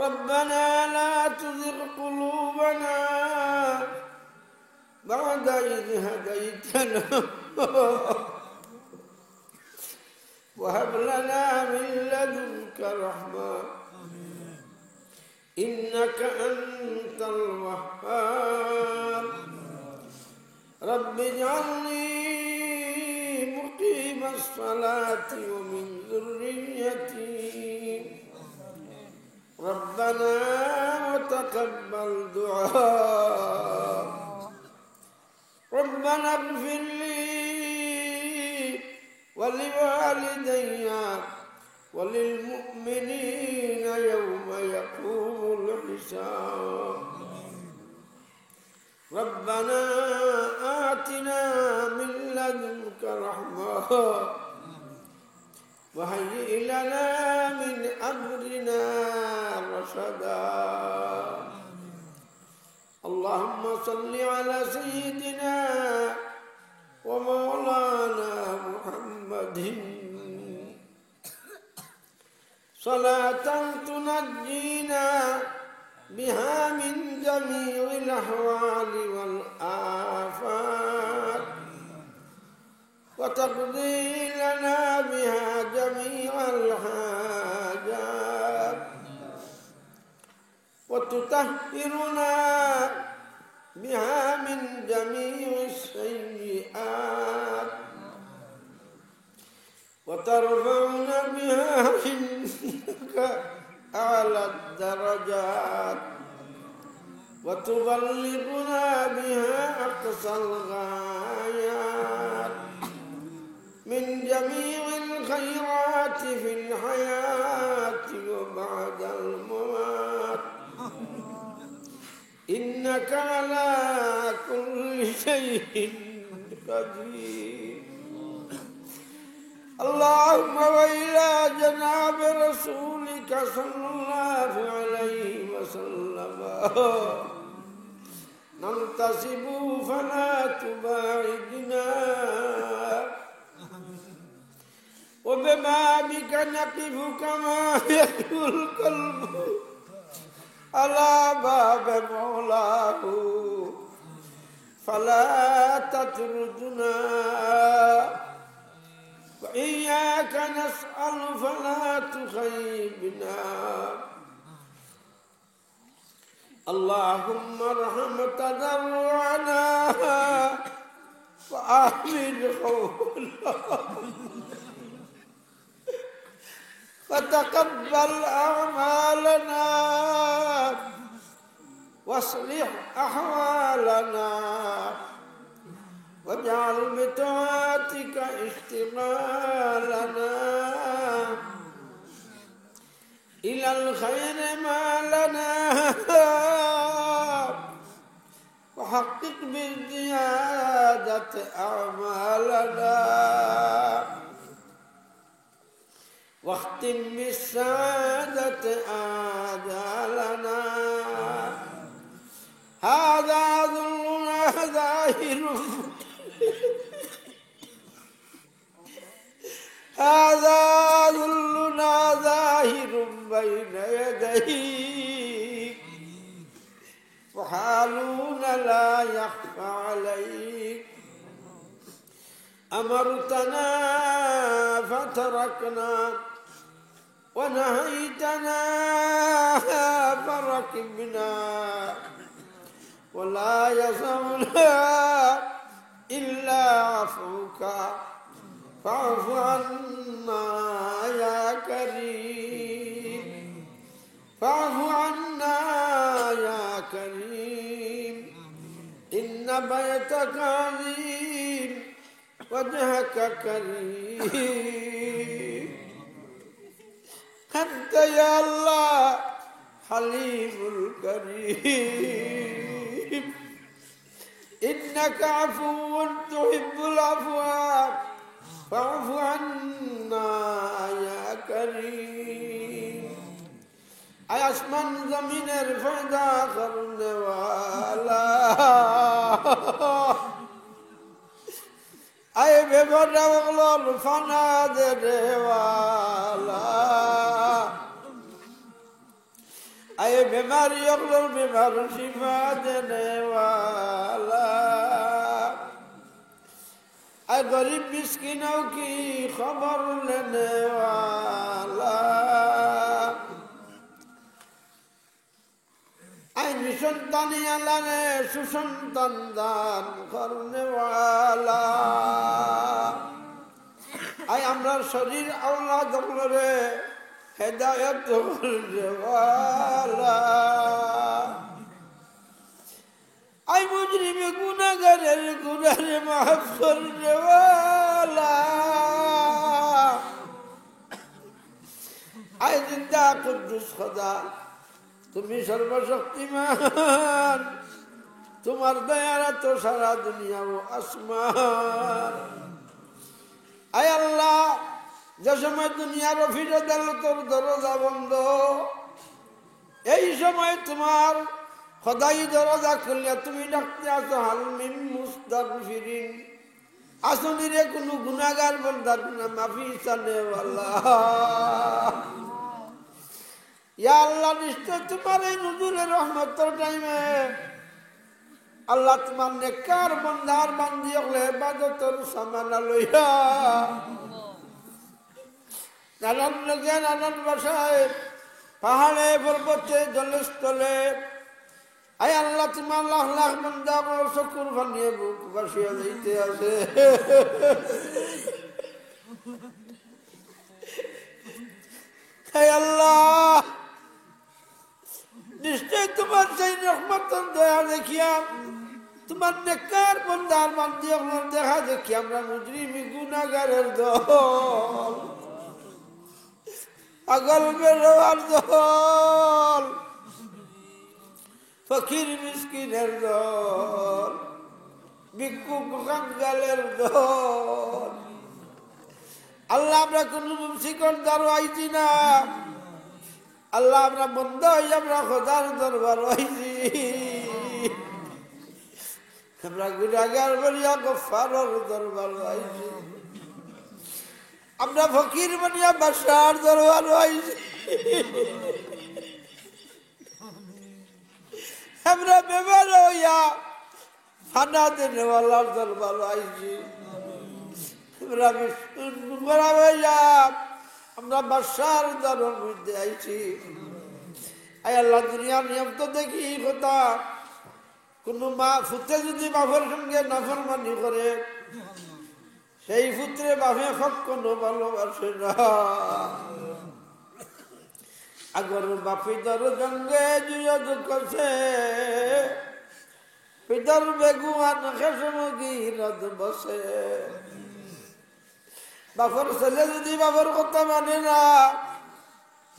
ربنا لا تزغ قلوبنا بعد إذ هديتنا وهب لنا من لدنك رحمة إنك أنت الوهاب رب اجعلني مقيم الصلاة ومن ذريتي ربنا وتقبل دعاء ربنا اغفر لي ولوالدي وللمؤمنين يوم يقوم الحساب ربنا آتنا من لدنك رحمة وهيئ لنا من أمرنا رشدا اللهم صل على سيدنا ومولانا محمد صلاة تنجينا بها من جميع الأحوال والآفات وتقضي لنا بها جميع الحاجات وتطهرنا بها من جميع السيئات وترفعنا بها عندك أعلى الدرجات وتبلغنا بها أقصى الغايات من جميع الخيرات في الحياة وبعد الممات إنك على كل شيء قدير اللهم وإلى جناب رسولك صلى الله عليه وسلم ننتسب فلا تباعدنا وببابك نقف كما يقف القلب على باب مولاه فلا تطردنا وإياك نسأل فلا تخيبنا اللهم ارحم تضرعنا وآمن قولنا فتقبل أعمالنا واصلح أحوالنا واجعل بطاعتك اشتغالنا إلى الخير ما لنا وحقق بالزيادة أعمالنا واختم بالسعادة آجالنا هذا ذلنا ظاهر هذا ذلنا ظاهر بين يديك وحالنا لا يخفى عليك أمرتنا فتركنا ونهيتنا فركبنا ولا يسعنا إلا عفوك فاعف عنا يا كريم فاعف عنا يا كريم إن بيتك عظيم وجهك كريم أنت يا الله حليم الكريم إنك عفو تحب العفو فاعف عنا يا كريم أيسمن زمين الفيدا خرن والا أي ببدا وغلول فناد والا أي بمار يغلول بمار شفاد والا आए गरीब मिस्किनों की खबर लेने वाला आए निसंतानी अल्लाह ने सुसंतान दान करने वाला आए हमरा शरीर औलाद रे हिदायत करने वाला आए मुजरिम गुनाहगार गुनाह माफ करने वाला आए जिंदा कुद्दुस खुदा तुम्ही सर्वशक्तिमान तुम्हार दया तो सारा दुनिया वो आसमान आय अल्लाह যে সময় দুনিয়ার অফিস আদালতের দরজা বন্ধ এই সময় তোমার খোদাই দরজা খুললে তুমি ডাকতে আসো হাল মিন মুস্তাগফিরিন আসনি রে কোনো গুনাহগার বান্দার গুনাহ মাফি চানেওয়ালা ইয়া আল্লাহ নিশ্চয় তোমার এই নুজুলের রহমতের টাইমে আল্লাহ তোমার নেককার বান্দার বান্দি হলে ইবাদতের সামানা লইয়া নানান লোকে নানান ভাষায় পাহাড়ে পর্বতে জলস্থলে আয় আল্লাহ তোমার লাখ লাখ বান্দা চকুর পানিয়ে বুক ভাসিয়ে দিতে আছে আল্লাহ নিশ্চয় তোমার সেই রহমতের দয়া দেখিয়া তোমার নেককার বান্দার বান্দি আমার দেখা দেখি আমরা মুজরিম গুনাহগারের দল পাগল বেরোয়ার দল ফকির মিসকিনের দল ভিক্ষুক কাঙ্গালের দল আল্লাহ আমরা কোন শিকল দাঁড়াইছি না আল্লাহ আমরা বন্ধ হয়ে আমরা খোদার দরবার হয়েছি আমরা গুনাহগার বলিয়া গফফারের দরবার হয়েছি আমরা ফকির বনিয়া বাদশার দরবার হয়েছি আমরা বেমার হইয়া ফানা দেনেওয়ালার দরবার হয়েছি আমরা বাদশার দরবার মধ্যে আইছি আয় আল্লাহ দুনিয়ার নিয়ম তো দেখি কথা কোন মা ফুতে যদি বাপের সঙ্গে নাফরমানি করে সেই পুত্রে বাপে কখনো ভালোবাসে না আগর বাপি দর জঙ্গে যুদ্ধ করছে পিতর বেগুয়ান খেসমগি রদ বসে বাপর ছেলে যদি বাপর কথা মানে না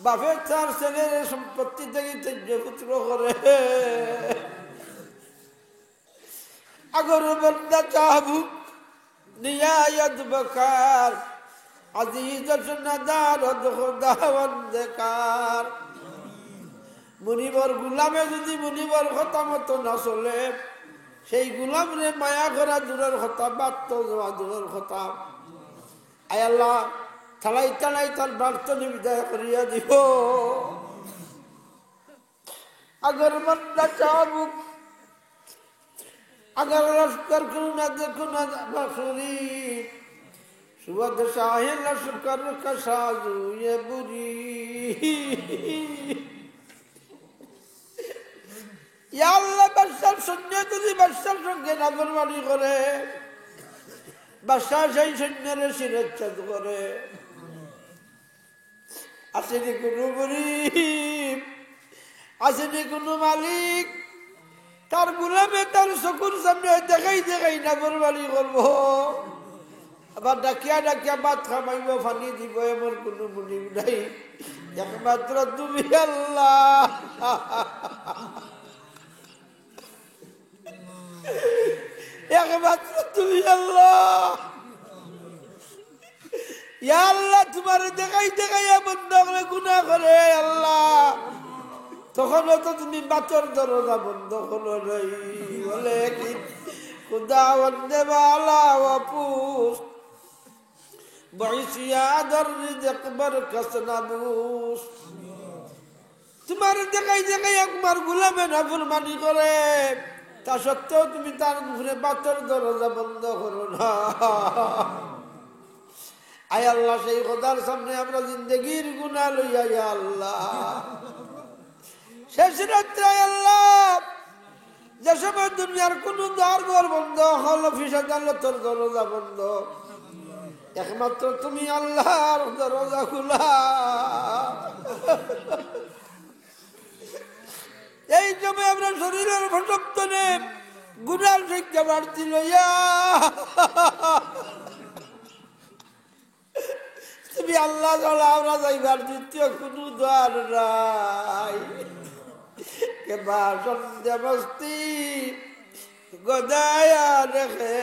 বাপের চার ছেলের সম্পত্তি থেকে ত্যাজ্য পুত্র করে আগর বন্দা চাবুক নিয়ায়ত বকার আজিজত নাদারত খোদাবন্দেকার মুনিবর গুলামে যদি মুনিবর কথা মতো না চলে সেই গুলাম রে মায়া করা দূরের কথা বাত্ত যাওয়া দূরের কথা আয় আল্লাহ থালাই থালাই তার বার্তনি বিদায় করিয়া দিব আগর মন্দা চাবুক अगर लश्कर को न देखो न बखरी सुबह शाहे लश्कर का साजू ये बुरी या अल्लाह बशर सुन्ने तुझी बशर संगे नाफरमानी करे बशर सही सुन्ने रे सिरच्चत करे আসেনি কোনো গরিব আসেনি কোনো মালিক তার গুলামে তার চকুর সামনে দেখাই দেখাই নাফরমানি করবো আবার ডাকিয়া ডাকিয়া ভাত খামাইব পানি দিব এমন কোনো মুনিব নাই একমাত্র তুমি আল্লাহ একমাত্র তুমি আল্লাহ ইয়া আল্লাহ তোমার দেখাই দেখাইয়া বন্ধ করে গুনাহ করে আল্লাহ তখন তো তুমি বাতর দরজা বন্ধ করো নাই বলে কি খুদা বন্দে বালা ওয়াপুস বইসিয়া দর রিজক বরকত নাবুস তোমার দেখাই দেখাই একবার গোলামে নাফরমানি করে তা সত্ত্বেও তুমি তার ঘুরে পাথর দরজা বন্ধ করো না। আয় আল্লাহ, সেই খোদার সামনে আমরা জিন্দগির গুনাহ লইয়া, ইয়া আল্লাহ, শেষ রাত্রে আল্লাহ যে সময় দুনিয়ার কোন দ্বার বন্ধ হল, অফিস আদালতের দরজা বন্ধ, একমাত্র তুমি আল্লাহর দরজা খোলা। এই সময় আমরা শরীরের ভটক্তনে গুনার সংখ্যা বাড়তি লইয়া তুমি আল্লাহ ছাড়া আমরা যাইবার দ্বিতীয় কোনো দ্বার নাই। কেবা সন্ধ্যা বস্তি গদায়া রেখে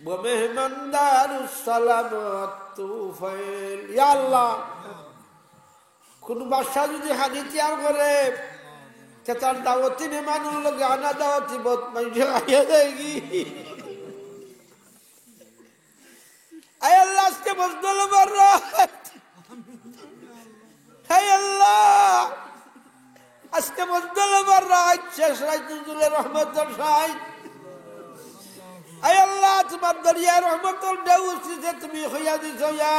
মেহমানদার সালামত তুফাইল। ইয়া আল্লাহ, কোন বাদশা যদি হাদি তৈয়ার করে তার দাওয়াতি মেহমানের লোক আনা দাওয়াতি বহুত মানুষ খাইয়া যায় কি? আয় আল্লাহ, আজকে বজদল বারাত, হায় আল্লাহ, আজকে বজদল বারাত, শেষ রাত নজরুলের রহমতের সাইদ। আয় আল্লাহ, তোমার দরিয়া রহমতের ঢেউ উঠছে, তুমি হইয়া দিছ ইয়া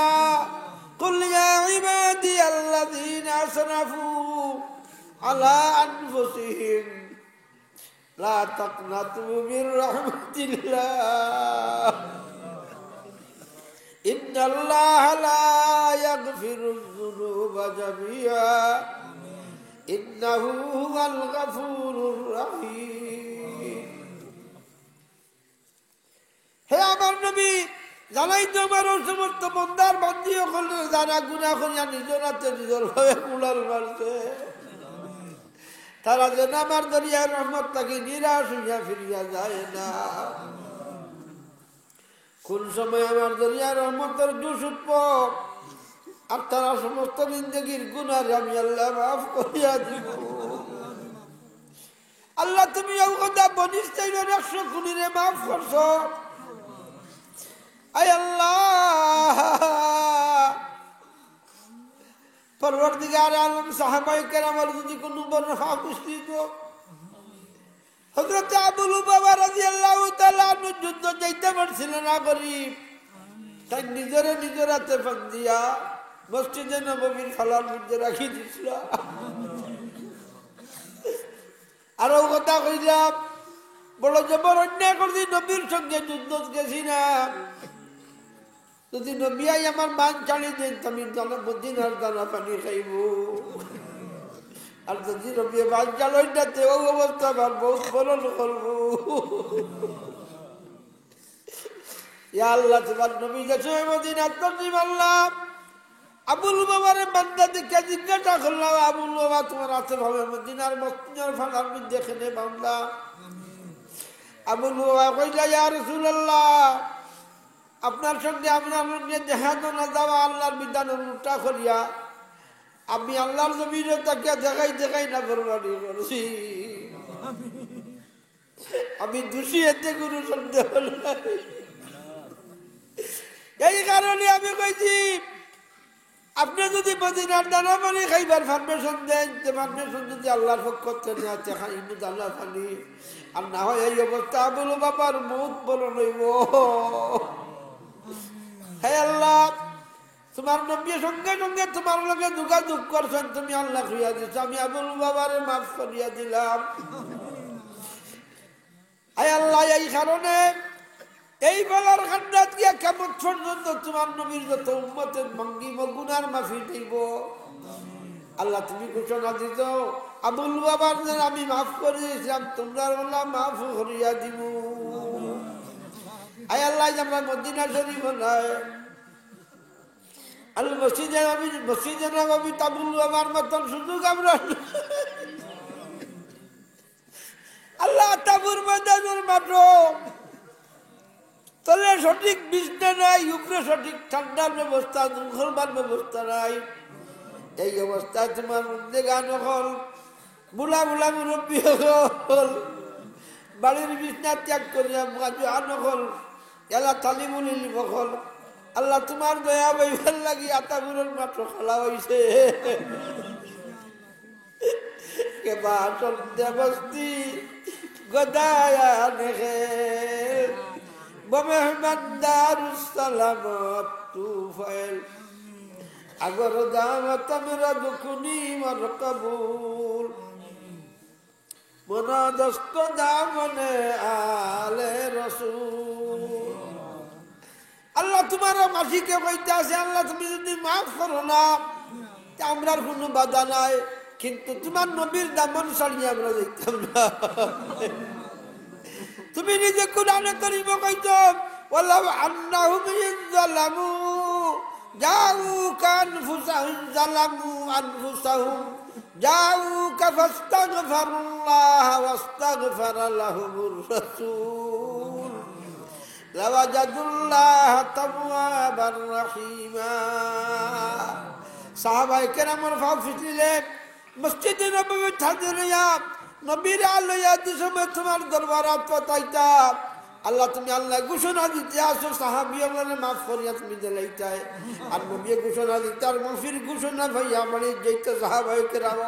কুল ইয়া ইবাদি আল্লাযীনা আসরাফু আলা আনফুসিহিম লা তাকনাতু মির রাহমাতিল্লাহ ইন্নাল্লাহা লা ইয়াগফিরুয যুনুবা জামিআ ইন্নাহু হুয়াল গফুরুর রহিম। হে আমার নবী, জানাই তো আমার সমস্ত বন্দার বান্দিও করলে যারা গুনাহ করিয়া নিজের হাতে নিজের ভাবে কুলাল মারছে, তারা যেন আমার দরিয়ার রহমত তাকে নিরাশ হইয়া ফিরিয়া যায় না। কোন সময় আমার দরিয়ার রহমতের জোশ উঠব আর তারা সমস্ত জিন্দগির গুনাহ আমি আল্লাহ মাফ করিয়া দিব। আল্লাহ, তুমি কথা বনিস 100 খুনিরে মাফ করছো। আয় আল্লাহ, পরবর্তীকার আলম সাহাবায়ে কেরামের যদি কোনো বরফা কুস্তিত হযরত আবুল বাবা রাদিয়াল্লাহু তাআলা আনহু যুদ্ধ যাইতে পারছিলেন না, গরীব, তাই নিজের হাতে ফাঁক দিয়া মসজিদে নববীর ফালার মধ্যে রাখি দিছিল। আরো কথা কইলাম, বড় জবর অন্যায় করছি, নবীর সঙ্গে যুদ্ধ গেছি না, যদি নবিয়াই আমার মান চালি দেন আমি মদিনার দানা পানি খাইব, আর যদি নবী মান চালই না তে ও অবস্থা আমার বহুত বড় করব। ইয়া আল্লাহ, তোমার নবী গেছে মদিনার তরজিম আল্লাহ, আবুল বাবারে বান্দা দিকে জিজ্ঞাসা করলাম, আবুল বাবা তোমার আছে ভাবে মদিনার মসজিদের ফালার মধ্যে খেলে বান্দা? আবুল বাবা কইলা, ইয়া রাসূলুল্লাহ, আপনার সঙ্গে আপনার সঙ্গে দেখা না যাওয়া আল্লাহর বিধান উল্টা করিয়া আমি আল্লাহর জমিনে তাকে দেখাই না বরবাদি করছি। আমি দোষী, এতে কোনো সন্দেহ নাই। এই কারণে আমি কইছি, আপনি যদি মদিনার দানা পানি খাইবার পারমিশন দেন, পারমিশন যদি আল্লাহর পক্ষ থেকে আছে খাইব দানা পানি, আর না হয় এই অবস্থা বলো বাবার মুখ বলো লইব। হে আল্লাহ, তোমার নবীর সঙ্গে সঙ্গে তোমার লগে যোগাযোগ করছেন, তুমি আল্লাহ খুইয়া দিচ্ছ, আমি আবুল বাবারে মাফ করিয়া দিলাম। হে আল্লাহ, এই কারণে এই বেলার খান্ডাত গিয়া কেমন পর্যন্ত তোমার নবীর যত উম্মতের ভঙ্গিম গুনার মাফি দিব। আল্লাহ, তুমি ঘোষণা দিত আবুল বাবার আমি মাফ করে দিয়েছিলাম, তোমরা আল্লাহ মাফ করিয়া দিব। আয় আল্লাহ, আমরা মদিনা শরীফ নাই আল মসজিদে নববী তাবুল বাবার মতন সুযোগ আমরা আল্লাহ তাবুর ময়দানের মাত্র তলে সঠিক বিছনা নাই, উপরে সঠিক ঠান্ডার ব্যবস্থা, দুর্ঘটনার ব্যবস্থা নাই। এই অবস্থায় তোমার মধ্যে গান হল, বুলা বুলা মুরব্বী হল, বাড়ির বিছনা ত্যাগ করিয়া আন হল, এলা তালিমুল ইলম হল। আল্লাহ, তোমার দয়া বইবার লাগি আতাবুরের মাত্র খেলা হয়েছে। के बासल बस्ती गदाया नखे बमेहमदार सलामत तू फैल अगर दामत मेरा दुखनी मर कबूल मना दस्त दामने आले रसूल আল্লাহ তোমার মাসিকে কইতে আছে আল্লাহ তুমি যদি মাফ করো না আমরার কোনো বাধা নাই কিন্তু তোমার নবীর দামন ছাড়িয়ে আমরা দেখতাম না তুমি নিজে কোরআনে করিম কইতো ওয়ালাউ আন্নাহুম ইয়ালামু জাউকা আনফুসাহুম জালামু আনফুসাহুম জাউকা ফাস্তাগফিরুল্লাহ ওয়াস্তাগফারা লাহুমুর রাসূল লাওয়াজাদুল্লাহ তাওয়াবার রহিমা সাহাবায়ে কেরামের ফাও ফিটলে মসজিদে নববী হাজিরিয়া নবীর আলাইহিস সময় তোমার দরবারে পাঠাইতা আল্লাহ তুমি আল্লাহ ঘোষণা দিতে আসো সাহাবী আমারে maaf করিয়া তুমি দিলাইতাই আর নবী ঘোষণা দিতে আর মাফির ঘোষণা ভাইয়া মানে যেতে সাহাবায়ে কেরাম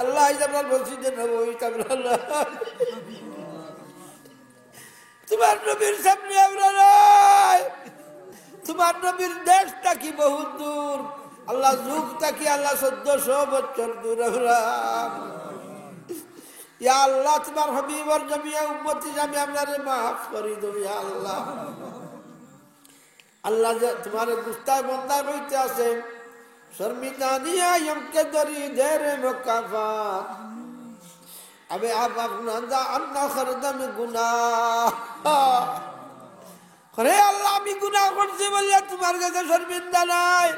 আল্লাহ ইজাবাল মসজিদে নববী তাবরাল্লাহ তোমার নবীর সামনে আমরা নাই তোমার নবীর দেশটা কি বহুত দূর আল্লাহ যুগটা কি আল্লাহ 1400 বছর দূর আমরা ইয়া আল্লাহ তোমার হাবিবের জমিয়া উম্মতি জামি আমরারে maaf করে দাও ইয়া আল্লাহ আল্লাহ যে তোমার গুস্তায় বান্দা হইতে আছে শর্মিদানিয়া ইমকে দরি দেরে মুকাফাত अबे आप अपना अन्ना खरदम गुनाह अरे अल्लाह আমি গুনাহ করছি বলে তোমার কাছে শর্মিন্দা নাই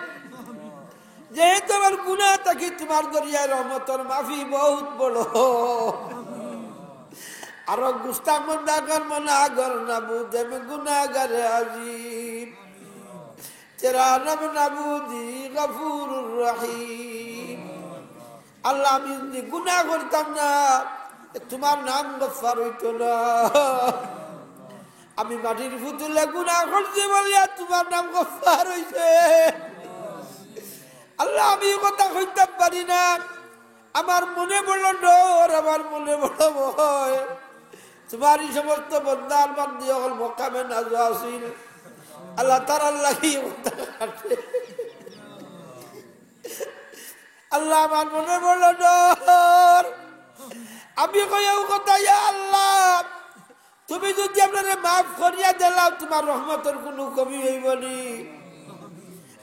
যেহেতু আমার গুনাহ থাকি তোমার দরিয়ার রহমতের মাফি বহুত বড় আর গুস্তাখ বন্দাগর মনাগর নাবুদে মে গুনাহগার আযীম তেরা নাম নাবুদি গফুরুর রহিম আল্লাহ আমি যদি গুনাহ করতাম না তোমার নাম গফফার হইতো না আমি মাটির পুতুলে গুনাহ করছি বলিয়া তোমার নাম গফফার হইছে আল্লাহ আমি কথা কইতে পারি না আমার মনে বড় ডর আমার মনে বড় ভয় তোমার এই সমস্ত বন্দার বান্দি হল মকামে নাজাসিল আল্লাহ তাআলা লাগি আল্লাহ আমার মনে বড় ডর আমি কইও কথা ইয়া আল্লাহ তুমি যদি আপনারে maaf করিয়া দিলাও তোমার রহমতের কোনো কমি হইব নি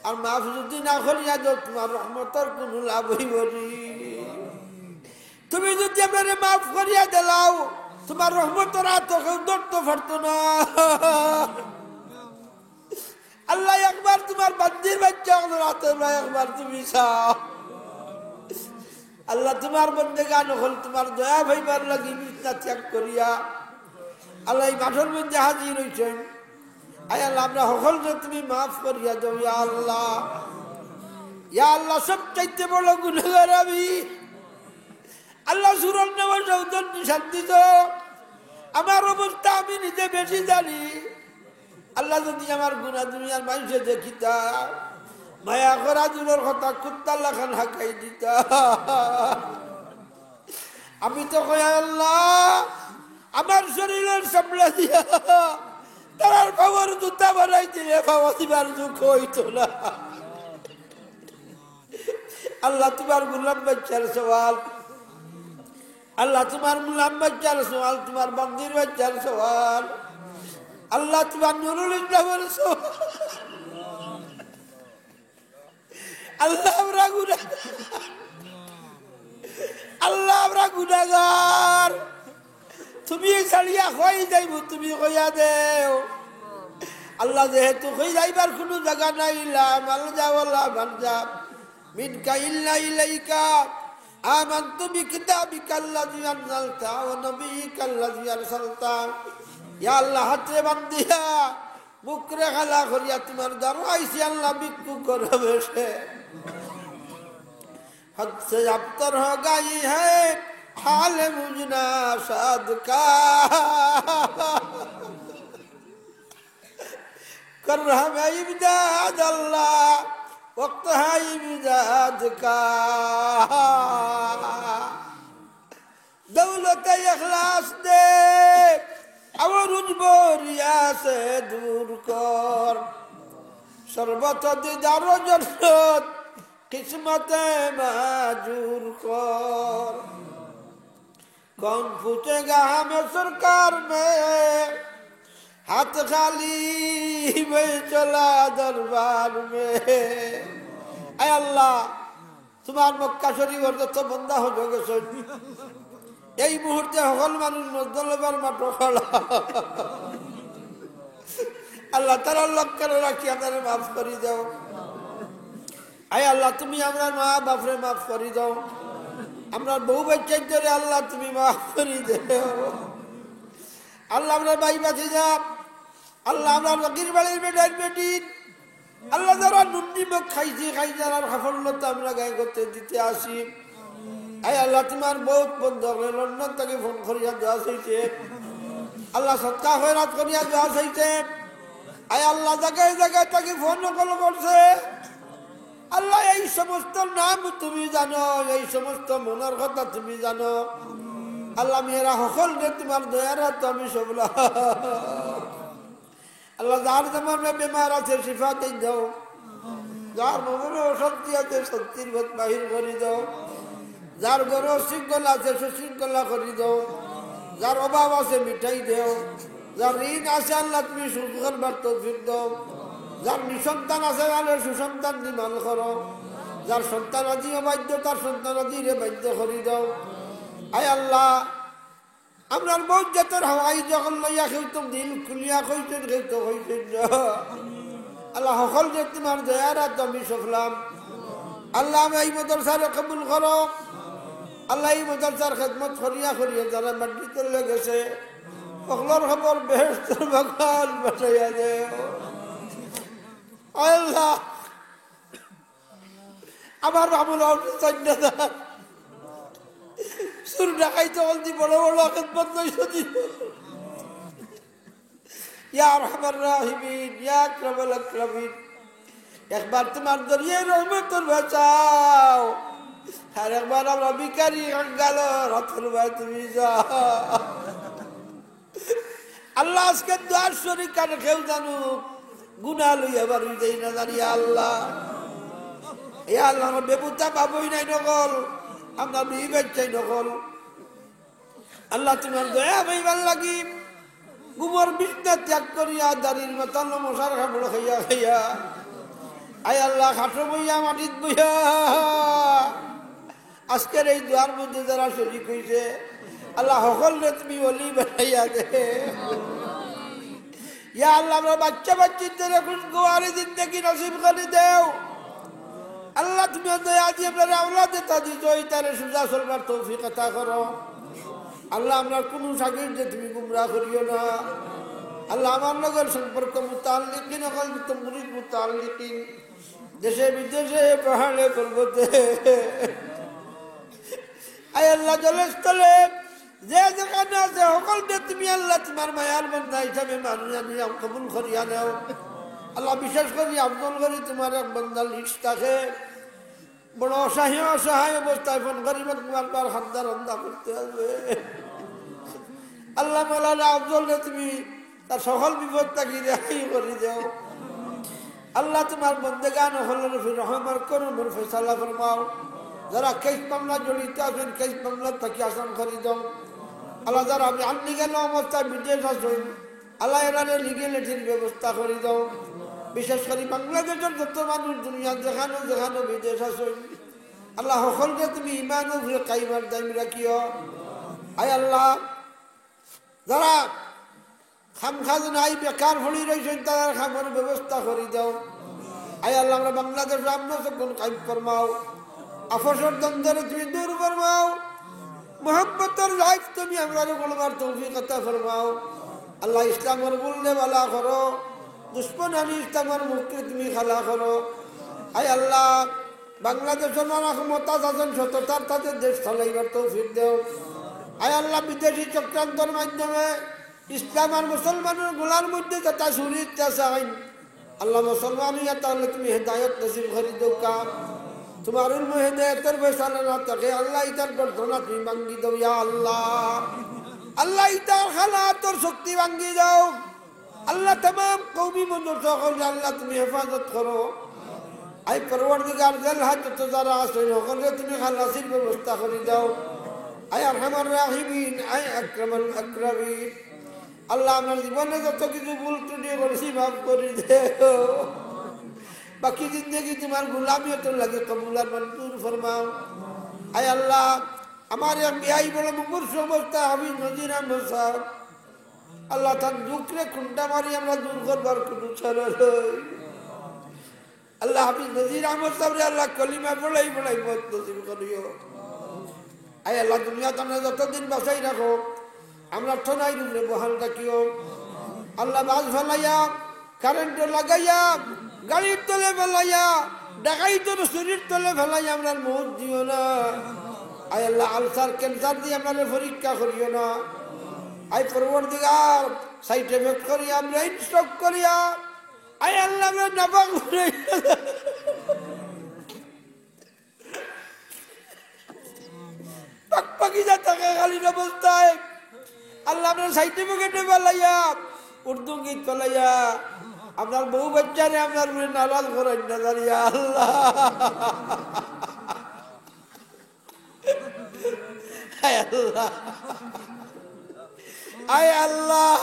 আর maaf যদি না করিয়া দাও তোমার রহমতের কোনো লাভ হইব নি তুমি যদি আপনারে maaf করিয়া দিলাও তোমার রহমতের হাত কেউ ধরতে পারতো না আল্লাহ একবার তোমার বান্দির বাচ্চা হাতে একবার তুমি চাও আল্লাহ তোমার বন্দেগান হল তোমার দয়া ভাইবার লাগি মিথ্যা ত্যাগ করিয়া আল্লাহ এই মাঠের মধ্যে হাজির হইছেন আয় আল্লাহ আমরা সকলকে তুমি maaf করিয়া দাও ইয়া আল্লাহ ইয়া আল্লাহ সবচাইতে বড় গুনাহগার আমি আল্লাহ সুরন নেওয়ার সৌদন নিশান দিত আমার অবস্থা আমি নিজে বেশি জানি আল্লাহ যদি আমার গুনাহ দুনিয়ার মানুষে দেখিতা মায়া করা দূরের কথা কুত্তা লাখান হাঁকাই দিতা আমি তো কই আল্লাহ আমার শরীরের সামলা দিয়া তার বাবার জুতা বানাই দিলে বাবা দিবার দুঃখ হইতো না আল্লাহ তোমার গোলাম বাচ্চার সওয়াল আল্লাহ তোমার গোলাম বাচ্চার সওয়াল তোমার বান্দির বাচ্চার সওয়াল আল্লাহ তোমার নুরুল ইসলামের সওয়াল আল্লাহ আমরা গুনাহগার আল্লাহ আমরা গুনাহগার তুমি ছাড়িয়া কই যাইব তুমি কইয়া দেও আল্লাহ যেহেতু কই যাইবার কোনো জায়গা নাই লা মালজা ওয়ালা মানজা মিনকা ইল্লা ইলাইকা আমানতু বিকিতাবিকাল্লাযী আনজালতা ওয়া নবিয়িকাল্লাযী আরসালতা ইয়া আল্লাহ হাতে বান্দিয়া মুকরে খালা করিয়া তোমার দরওয়াইছি আল্লাহ বিক্কু করবে সে हद से अबतर हो गई है हाल मुजना साद का कर हमें इमदाद अल्लाह वक्त है मिजाज का दौलत इखलास दे और उजबो रिया से दूर कर शरबत दीदारो जन्नत किस्मत माजूर कर कौन पूछेगा हमें सरकार में हाथ खाली में चला दरबार में ऐ अल्लाह तुम्हार मक्का शरीफर যত বন্দা হয়ে গেছে এই মুহূর্তে সকল মানুষ মজদলবার মাঠে খোলা আল্লাহ তাআলা লক্ষ্য রাখি আমাদের maaf করে দাও ऐ अल्लाह তুমি আমার মা বাপরে maaf করে দাও আমরা বহু বাচ্চা ধরে আল্লাহ তুমি maaf করে দাও আল্লাহ আমরা ভাই ভাতিজা আল্লাহ আমরা ফকির বাড়ির বেটি আল্লাহ যারা নুন্নি মুখ খাইছে যারা সাফল্যতা আমরা গায়ে করতে দিতে আসি আয় আল্লাহ তোমার বহুত বন্ধু লন্ডন থেকে ফোন করিয়া দেওয়া হয়েছে আল্লাহ সৎকা খয়রাত করিয়া দেওয়া হয়েছে আয় আল্লাহ জায়গায় জায়গায় তাকে ফোন কল করছে আল্লাহ এই সমস্ত নাম তুমি জানো এই সমস্ত মনের কথা তুমি জানো আল্লাহ মেয়েরা সকল রে তোমার দয়ার হাত আমি সবলা আল্লাহ যার যেমন বেমার আছে শিফা দিয়ে দাও যার মনে অশান্তি আছে শক্তির ভেদ বাহির করে দাও যার ঘরে শৃঙ্খলা আছে সুশৃঙ্খলা করে দাও যার অভাব আছে মিঠাই দাও যার ঋণ আছে আল্লাহ তুমি সুখ করবার তৌফিক দাও যার নিঃসন্তান আছে আল্লাহ সুসন্তান নির্মাণ করো যার সন্তান আদি অবাধ্য তার সন্তান আদি রে বাধ্য করে দাও আয় আল্লাহ আমরার বহুত জাতের হাওয়াই যখন লইয়া খেলতো দিল খুলিয়া কইছেন খেলতো হইছেন আল্লাহ সকল যে তোমার দয়ার হাত আমি সফলাম আল্লাহ আমি এই মাদ্রাসারে কবুল করো আল্লাহ এই মাদ্রাসার খেদমত করিয়া করিয়া যারা মাটিতে লেগেছে সকলের খবর বেহেশতের বাগান বাঁচাইয়া দেও আল্লাহ আমার আমল চাইনা সুর ডাকাইতে বলছি বড় বড় খেদমত লইছো দি ইয়া আরহামার রাহিমিন ইয়া আকরামাল আকরামিন একবার তোমার দরিয়ে রহমতের বাঁচাও আর একবার আমরা ভিখারি গেল রথের ভাই তুমি যাও আল্লাহ আজকে দুয়ার শরীর কানে কেউ জানু গুনাহ লইয়া বাড়ি যাই না জানি আল্লাহ এ আল্লাহ বেবুতা পাবই নাই নকল আমরা বিবেক চাই নকল আল্লাহ তোমার দয়া পাইবার লাগি গুমর বিছনা ত্যাগ করিয়া দাঁড়ির মাতাল মশার খাবড় খাইয়া খাইয়া আয় আল্লাহ খাটো বইয়া মাটিত বইয়া আজকের এই দুয়ার মধ্যে যারা শরীক হয়েছে আল্লাহ সকলরে তুমি বলি বানাইয়া দে ইয়া আল্লাহ আমরা বাচ্চা বাচ্চিদের এখন গোয়ারে জিন্দগি নসিব করে দেও আল্লাহ তুমি দয়া দিয়ে আপনার আওলাদে তা দিছো তারে সুজা চলবার তৌফিক আতা করো আল্লাহ আমরা কোনো সাকির যে তুমি গুমরাহ করিও না আল্লাহ আমার লগের সম্পর্ক মুতাআল্লিকিন হল মুরিদ মুতাআল্লিকিন দেশে বিদেশে পাহাড়ে পর্বতে আয় আল্লাহ জলস্থলে যে যেখানে আছে সকলকে তুমি আল্লাহ তোমার মায়ার বান্দা হিসাবে মানিয়া নিয়ে কবুল করিয়া নাও আল্লাহ বিশেষ করে আব্দুল গনি তোমার এক বান্দা লিস্ট থাকে বড় অসহায় অবস্থায় ফোন করিব তোমার বার হান্দা রন্দা করতে হবে আল্লাহ মাওলানা আব্দুলকে তুমি তার সকল বিপদ তাকে রেহাই করে দাও আল্লাহ তোমার বন্দেগান হলের রহমার করুন ফয়সালা ফরমাও যারা কেস মামলা জড়িত আছেন কেস মামলা তাকে আসান করে দাও আল্লাহ যারা আমি আনলি গেল অবস্থায় বিদেশ আসুন আল্লাহ এরারে লিগে লেঠির ব্যবস্থা করে দাও বিশেষ করে বাংলাদেশের যত মানুষ দুনিয়া যেখানে যেখানে বিদেশ আসুন আল্লাহ সকলকে তুমি ইমান ও কাইমার দায়ী রাখিও আয় আল্লাহ যারা খামখাজ নাই বেকার ভরি রয়েছেন তাদের খামের ব্যবস্থা করে দাও আয় আল্লাহ আমরা বাংলাদেশে আমরা সকল কাইম ফরমাও আফসর দ্বন্দ্বের তুমি দূর ফরমাও মোহাম্মতের লাইফ তুমি আমরা বলবার তৌফিক আতা ফরমাও আল্লাহ ইসলামের বললে বালা করো দুশ্মন আলী ইসলামের মুখকে তুমি খালা করো আয় আল্লাহ বাংলাদেশের নানা ক্ষমতা আছেন সততার তাদের দেশ চালাইবার তৌফিক দেও আয় আল্লাহ বিদেশি চক্রান্তর মাধ্যমে ইসলাম আর মুসলমানের গোলার মধ্যে যথা সুরিত চাইন আল্লাহ মুসলমানিয়া তাহলে তুমি হেদায়ত নসিব করে দাও কাম তোমার উলমু হেদায়তের ফয়সালা না থাকে আল্লাহ ইতার প্রার্থনা তুমি ভাঙ্গি দাও ইয়া আল্লাহ আল্লাহ ইতার হালাতর শক্তি ভাঙ্গি দাও আল্লাহ तमाम কওমি মানুষ সকল আল্লাহ তুমি হেফাজত করো আই পরওয়ারদিগার জেল হাত তো যারা আছে সকলে তুমি খালাসির ব্যবস্থা করে দাও আই আরহামার রাহিমিন আই আকরামুল আকরামিন আল্লাহ আমার জীবনে যত কিছু ভুল ত্রুটি করেছি মাফ করে দেও বাকি জিন্দগি তোমার গোলামিয়ত লাগে কবুল আর মঞ্জুর ফরমাও আয় আল্লাহ আমার বিয়াই বড় মুমূর্ষ অবস্থা আমি নজির আহমদ সাহেব আল্লাহ তার দুঃখে খুঁটা মারি আমরা দূর করবার কোনো ছাড়া আল্লাহ হাফিজ নজির আহমদ সাহেব আল্লাহ কলিমা বড়াই বড়াই মত নজির করিও আয় আল্লাহ দুনিয়া তোমরা যতদিন বাঁচাই রাখো আমরা ঠোনাই রূপে বহাল রাখিও আল্লাহ বাস ফেলাইয়া কারেন্ট লাগাইয়া গাড়ির তলে ফেলাইয়া ডাকাই তোর শরীর তলে ফেলাইয়া আমরা মৌত দিও না আয় আল্লাহ আলসার ক্যান্সার দিয়ে আমরা পরীক্ষা করিও না আয় পরবর্তীকার সাইড এফেক্ট করিয়া ব্রেইন স্ট্রোক করিয়া আয় আল্লাহ আমরা নাপাক পাকি যা থাকে খালির অবস্থায় আল্লাহ আপনার সার্টিফিকেটে ফেলাইয়া উর্দু গীত ফেলাইয়া আপনার বউ বাচ্চারে আপনার নারাজ করেন না দাঁড়িয়ে আল্লাহ আয় আল্লাহ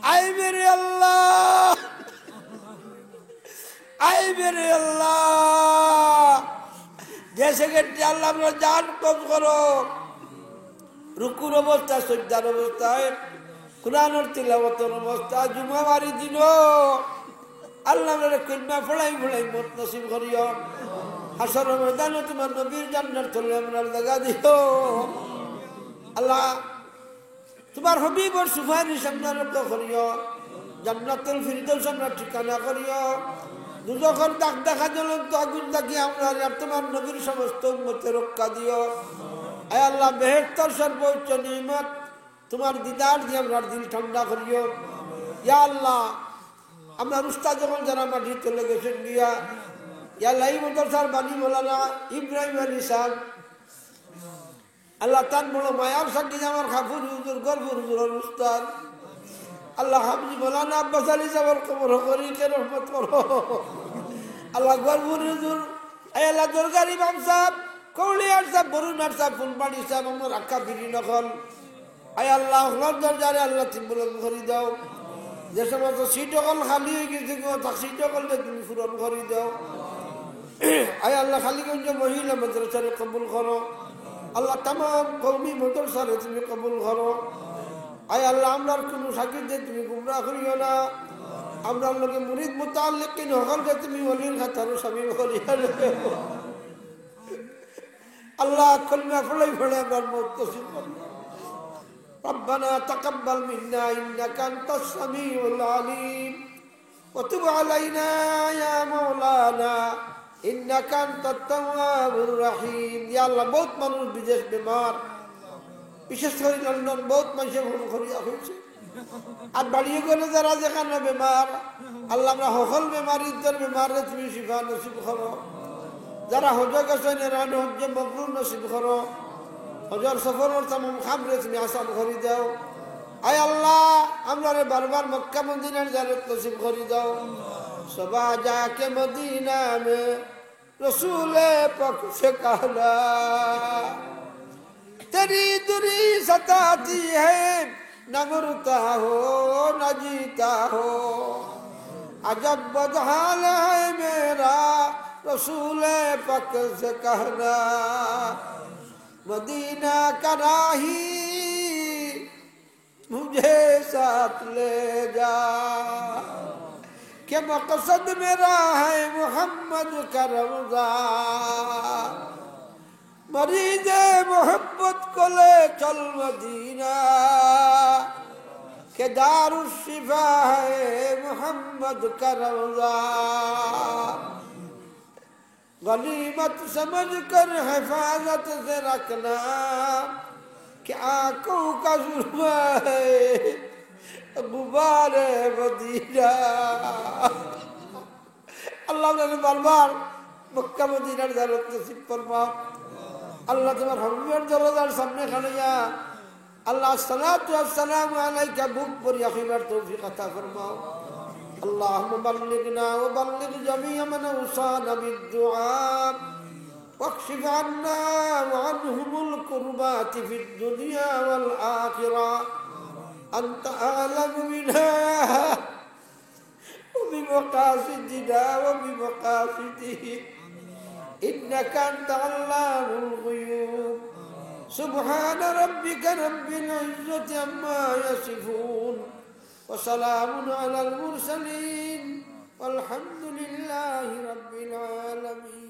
আয় মেরে আল্লাহ আয় মেরে আল্লাহ যে সেকেন্ডে আল্লাহ আপনার জান কম করো রুকুর অবস্থা সজ্জার অবস্থায় কুরআনের তিলাওয়াতের অবস্থা জুমাবারি দিন আল্লাহ কন্যা ফড়াই ফড়াই মত নসিব করিও হাসর ময়দানে তোমার নবীর জান্নাত তলে আমরা লাগা দিও আল্লাহ তোমার হবিবর সুপারিশ আমরা রব্দ করিও জান্নাতুল ফিরদৌস আমরা ঠিকানা করিও দুজখের দাগ দেখা জ্বলন্ত আগুন থাকি আমরা তোমার নবীর সমস্ত উম্মতের রক্ষা দিও আয় আল্লাহ বেহেশতের সর্বোচ্চ নিয়ামত তোমার দিদার দিয়ে আমরা দিল ঠান্ডা করিও ইয়া আল্লাহ আমরা উস্তাদ যখন যারা মাটি চলে গেছেন গিয়া ইয়া লাই মাদ্রাসার বাণী মৌলানা ইব্রাহিম আলী সাহেব আল্লাহ তার বড় মায়ার সাক্ষী আমার খাফুর হুজুর গরফুর হুজুরের উস্তাদ আল্লাহ হাফজি মৌলানা আব্বাস আলী সাহেবের কবর করিকে রহমত করো আল্লাহ গরফুর হুজুর আয় আল্লাহ দরগার ইমাম সাহেব কৌলিয়ার সাহেব বরুণার সাহেব ফুলবাড়ি সাহেব আমার আক্কা বিড়ি নকল আয় আল্লাহ দরজারে আল্লাহ তুমি পূরণ করে দাও যে সমস্ত সিট অকল খালি হয়ে গেছে সিট অকলটা তুমি পূরণ করে দাও আয় আল্লাহ খালিগঞ্জ মহিলা মাদ্রাসারে কবুল করো আল্লাহ তামাম কওমি মাদ্রাসারে তুমি কবুল করো আয় আল্লাহ আমরার কোনো সাকিরদের তুমি গুমরাহ করিও না আমরার লোকে মুরিদ মুতাআল্লিকিন হকলকে তুমি ওলির খাতারও শামিল করিয়া নেও আল্লাহ কলমা ফলাই ফলাই আমার মত নসিব করো ربنا تقبل منا إنك أنت السميع العليم وتب علينا يا مولانا إنك أنت التواب الرحيم يا الله বহুত মানুষ বিদেশ বেমার বিশেষ করে লন্ডন বহুত মানুষের ফোন করিয়া হয়েছে আর বাড়িয়ে গেলে যারা যেখানে বেমার আল্লাহ আমরা সকল বেমারিদের বেমারে তুমি শিফা নসিব করো যারা হজ গেছেন এরা হজ্জে মবরুর নসিব করো হজর সফরের তামাম খামরে তুমি আসান করে দাও আয় আল্লাহ আমরা বারবার মক্কা মদিনার জিয়ারত নসিব করে দাও सबा जाके मदीना में रसूल पक से कहना तेरी दूरी सताती है न मरता हो न जीता हो अजब बदहाल है मेरा रसूल पक से कहना मदीना का राही मुझे साथ ले जा कि मकसद मेरा है मोहम्मद का रमज़ा मरीज मोहब्बत को ले चल मदीना के दारुश्शिफा है मोहम्मद का रमज़ा गनीमत समझ कर हिफाजत से रखना कि आंखों का जुर्मा है গুবারে মদিনা আল্লাহ বারবার মক্কা মদিনার জারত নসিব ফরমাও আল্লাহ তোমার হবিবের দরজার সামনে খানিয়া আল্লাহ সালাতু আসসালামু আলাইকা বুক পরিয়া খিবার তৌফিক আতা ফরমাও اللهم بلغنا وبلغ جميع من أوصانا بالدعاء واكشف عنا وعنهم الكربات في الدنيا والآخرة أنت أعلم بنا وبمقاصدنا وبمقاصدهم إنك أنت علام الغيوب سبحان ربك رب العزة عما يصفون وسلام على المرسلين والحمد لله رب العالمين